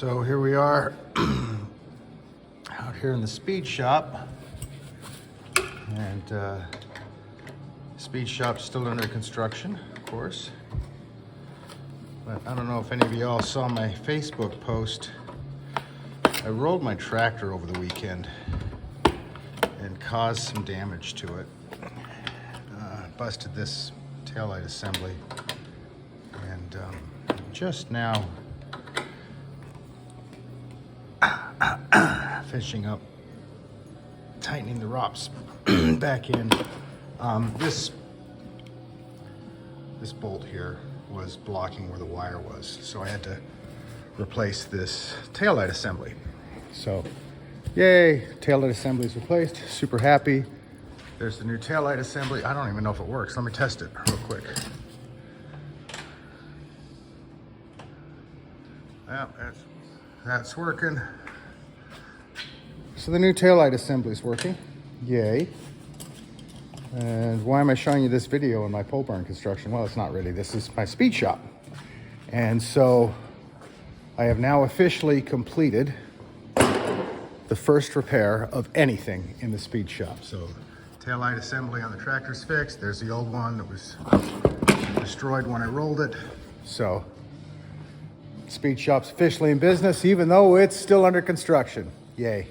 So here we are out here in the speed shop, and speed shop's still under construction, of course. But I don't know if any of y'all saw my Facebook post. I rolled my tractor over the weekend and caused some damage to it. Busted this taillight assembly, and just now finishing up tightening the ROPS back in. This bolt here was blocking where the wire was, so I had to replace this taillight assembly. So yay, taillight assembly is replaced. Super happy. There's the new taillight assembly. I don't even know if it works. Let me test it real quick. Yeah, that's working. So the new taillight assembly is working. Yay. And why am I showing you this video in my pole barn construction? Well, it's not really. This is my speed shop. And so I have now officially completed the first repair of anything in the speed shop. So taillight assembly on the tractor's fixed. There's the old one that was destroyed when I rolled it. So speed shop's officially in business, even though it's still under construction. Yay.